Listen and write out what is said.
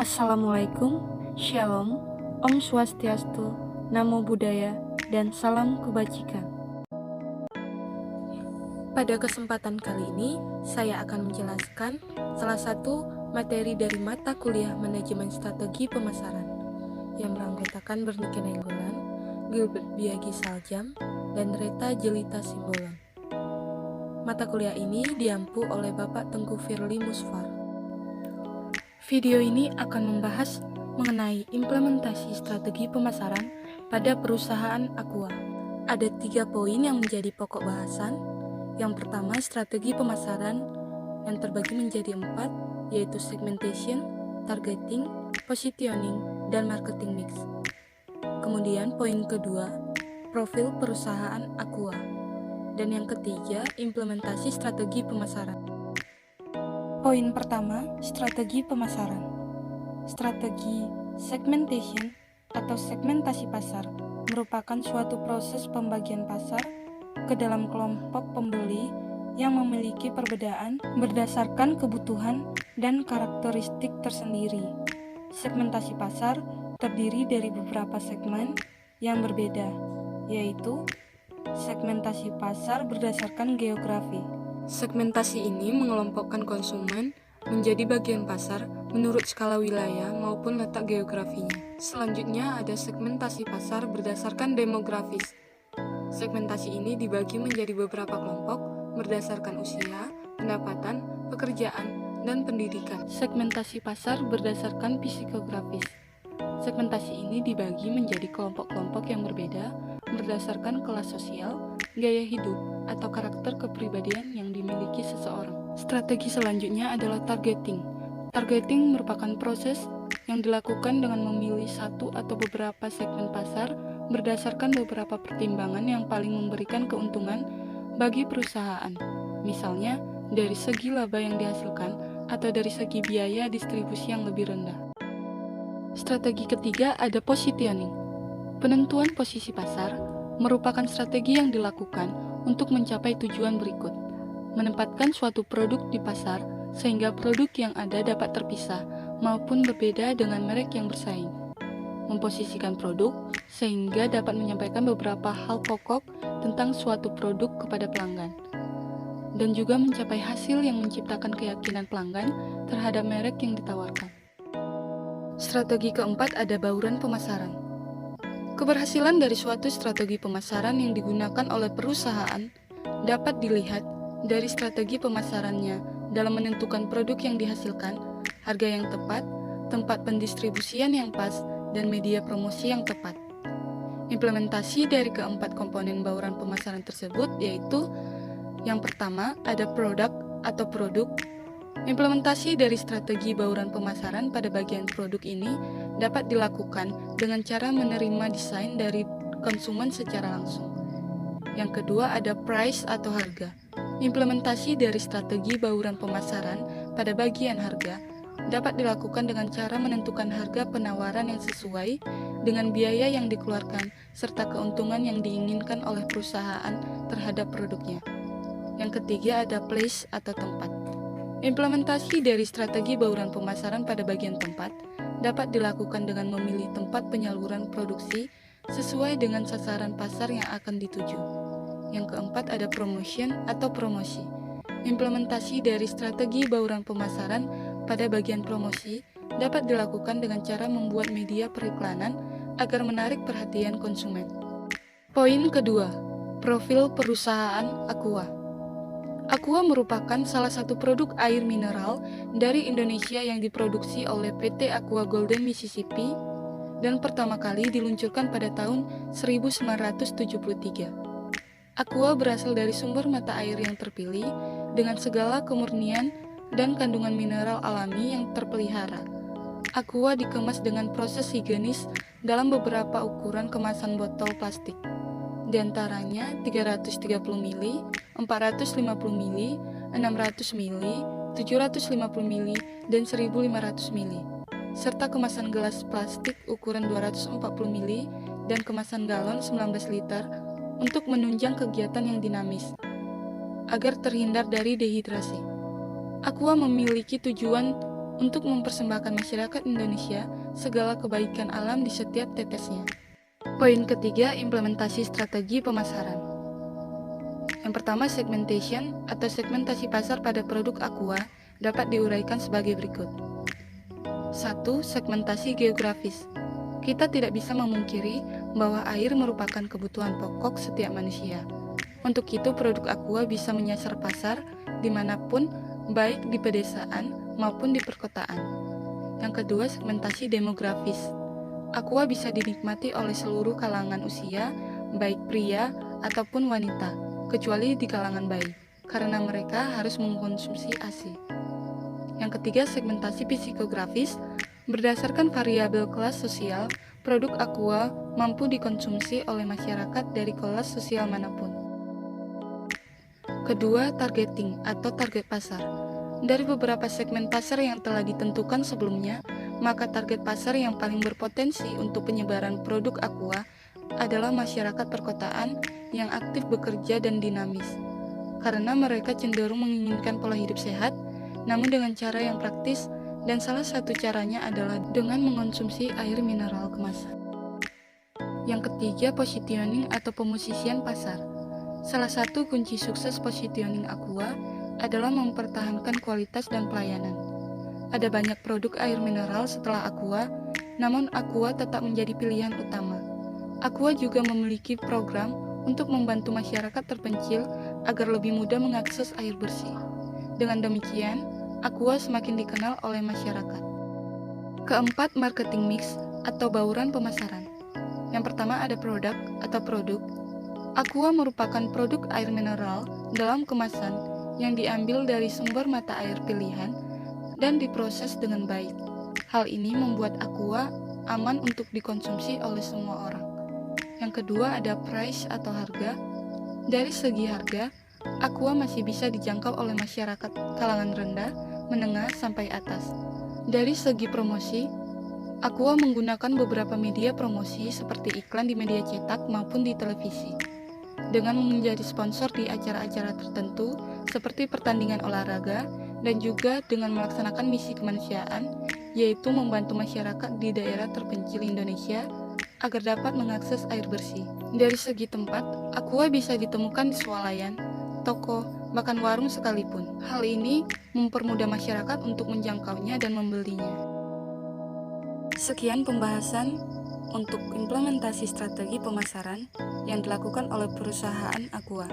Assalamualaikum, Shalom, Om Swastiastu, Namo Buddhaya, dan salam kebajikan. Pada kesempatan kali ini, saya akan menjelaskan salah satu materi dari mata kuliah Manajemen Strategi Pemasaran yang beranggotakan Bernike Nainggolan, Gilbert Biagi Saljam, dan Reta Jelita Simbolon. Mata kuliah ini diampu oleh Bapak Tengku Firly Musfar. Video ini akan membahas mengenai implementasi strategi pemasaran pada perusahaan Aqua. Ada 3 poin yang menjadi pokok bahasan. Yang pertama, strategi pemasaran yang terbagi menjadi 4, yaitu segmentation, targeting, positioning, dan marketing mix. Kemudian poin kedua, profil perusahaan Aqua. Dan yang ketiga, implementasi strategi pemasaran. Poin pertama, strategi pemasaran. Strategi segmentation atau segmentasi pasar merupakan suatu proses pembagian pasar ke dalam kelompok pembeli yang memiliki perbedaan berdasarkan kebutuhan dan karakteristik tersendiri. Segmentasi pasar terdiri dari beberapa segmen yang berbeda, yaitu segmentasi pasar berdasarkan geografi. Segmentasi ini mengelompokkan konsumen menjadi bagian pasar menurut skala wilayah maupun letak geografinya. Selanjutnya ada segmentasi pasar berdasarkan demografis. Segmentasi ini dibagi menjadi beberapa kelompok berdasarkan usia, pendapatan, pekerjaan, dan pendidikan. Segmentasi pasar berdasarkan psikografis. Segmentasi ini dibagi menjadi kelompok-kelompok yang berbeda berdasarkan kelas sosial, gaya hidup, atau karakter kepribadian yang dimiliki seseorang. Strategi selanjutnya adalah targeting. Targeting merupakan proses yang dilakukan dengan memilih satu atau beberapa segmen pasar berdasarkan beberapa pertimbangan yang paling memberikan keuntungan bagi perusahaan. Misalnya, dari segi laba yang dihasilkan atau dari segi biaya distribusi yang lebih rendah. Strategi ketiga ada positioning. Penentuan posisi pasar merupakan strategi yang dilakukan untuk mencapai tujuan berikut. Menempatkan suatu produk di pasar sehingga produk yang ada dapat terpisah maupun berbeda dengan merek yang bersaing. Memposisikan produk sehingga dapat menyampaikan beberapa hal pokok tentang suatu produk kepada pelanggan. Dan juga mencapai hasil yang menciptakan keyakinan pelanggan terhadap merek yang ditawarkan. Strategi keempat ada bauran pemasaran. Keberhasilan dari suatu strategi pemasaran yang digunakan oleh perusahaan dapat dilihat dari strategi pemasarannya dalam menentukan produk yang dihasilkan, harga yang tepat, tempat pendistribusian yang pas, dan media promosi yang tepat. Implementasi dari keempat komponen bauran pemasaran tersebut yaitu yang pertama ada produk atau produk. Implementasi dari strategi bauran pemasaran pada bagian produk ini dapat dilakukan dengan cara menerima desain dari konsumen secara langsung. Yang kedua ada price atau harga. Implementasi dari strategi bauran pemasaran pada bagian harga dapat dilakukan dengan cara menentukan harga penawaran yang sesuai dengan biaya yang dikeluarkan serta keuntungan yang diinginkan oleh perusahaan terhadap produknya. Yang ketiga ada place atau tempat. Implementasi dari strategi bauran pemasaran pada bagian tempat dapat dilakukan dengan memilih tempat penyaluran produksi sesuai dengan sasaran pasar yang akan dituju. Yang keempat ada promotion atau promosi. Implementasi dari strategi bauran pemasaran pada bagian promosi dapat dilakukan dengan cara membuat media periklanan agar menarik perhatian konsumen. Poin kedua, profil perusahaan Aqua. Aqua merupakan salah satu produk air mineral dari Indonesia yang diproduksi oleh PT Aqua Golden Mississippi dan pertama kali diluncurkan pada tahun 1973. Aqua berasal dari sumber mata air yang terpilih dengan segala kemurnian dan kandungan mineral alami yang terpelihara. Aqua dikemas dengan proses higienis dalam beberapa ukuran kemasan botol plastik. Di antaranya 330 ml, 450 ml, 600 ml, 750 ml, dan 1500 ml, serta kemasan gelas plastik ukuran 240 ml dan kemasan galon 19 liter untuk menunjang kegiatan yang dinamis, agar terhindar dari dehidrasi. Aqua memiliki tujuan untuk mempersembahkan masyarakat Indonesia segala kebaikan alam di setiap tetesnya. Poin ketiga, implementasi strategi pemasaran. Yang pertama, segmentation atau segmentasi pasar pada produk Aqua dapat diuraikan sebagai berikut. 1. Segmentasi geografis. Kita tidak bisa memungkiri bahwa air merupakan kebutuhan pokok setiap manusia. Untuk itu, produk Aqua bisa menyasar pasar dimanapun, baik di pedesaan maupun di perkotaan. Yang kedua, segmentasi demografis. Aqua bisa dinikmati oleh seluruh kalangan usia, baik pria ataupun wanita, kecuali di kalangan bayi, karena mereka harus mengkonsumsi ASI. Yang ketiga, segmentasi psikografis. Berdasarkan variabel kelas sosial, produk Aqua mampu dikonsumsi oleh masyarakat dari kelas sosial manapun. Kedua, targeting atau target pasar. Dari beberapa segmen pasar yang telah ditentukan sebelumnya, maka target pasar yang paling berpotensi untuk penyebaran produk Aqua adalah masyarakat perkotaan yang aktif bekerja dan dinamis, karena mereka cenderung menginginkan pola hidup sehat, namun dengan cara yang praktis, dan salah satu caranya adalah dengan mengonsumsi air mineral kemasan. Yang ketiga, positioning atau pemosisian pasar. Salah satu kunci sukses positioning Aqua adalah mempertahankan kualitas dan pelayanan. Ada banyak produk air mineral setelah Aqua, namun Aqua tetap menjadi pilihan utama. Aqua juga memiliki program untuk membantu masyarakat terpencil agar lebih mudah mengakses air bersih. Dengan demikian, Aqua semakin dikenal oleh masyarakat. Keempat, marketing mix atau bauran pemasaran. Yang pertama ada produk atau produk. Aqua merupakan produk air mineral dalam kemasan yang diambil dari sumber mata air pilihan dan diproses dengan baik. Hal ini membuat Aqua aman untuk dikonsumsi oleh semua orang. Yang kedua ada price atau harga. Dari segi harga, Aqua masih bisa dijangkau oleh masyarakat kalangan rendah, menengah, sampai atas. Dari segi promosi, Aqua menggunakan beberapa media promosi seperti iklan di media cetak maupun di televisi. Dengan menjadi sponsor di acara-acara tertentu seperti pertandingan olahraga dan juga dengan melaksanakan misi kemanusiaan, yaitu membantu masyarakat di daerah terpencil Indonesia agar dapat mengakses air bersih. Dari segi tempat, Aqua bisa ditemukan di swalayan, toko, bahkan warung sekalipun. Hal ini mempermudah masyarakat untuk menjangkaunya dan membelinya. Sekian pembahasan untuk implementasi strategi pemasaran yang dilakukan oleh perusahaan Aqua.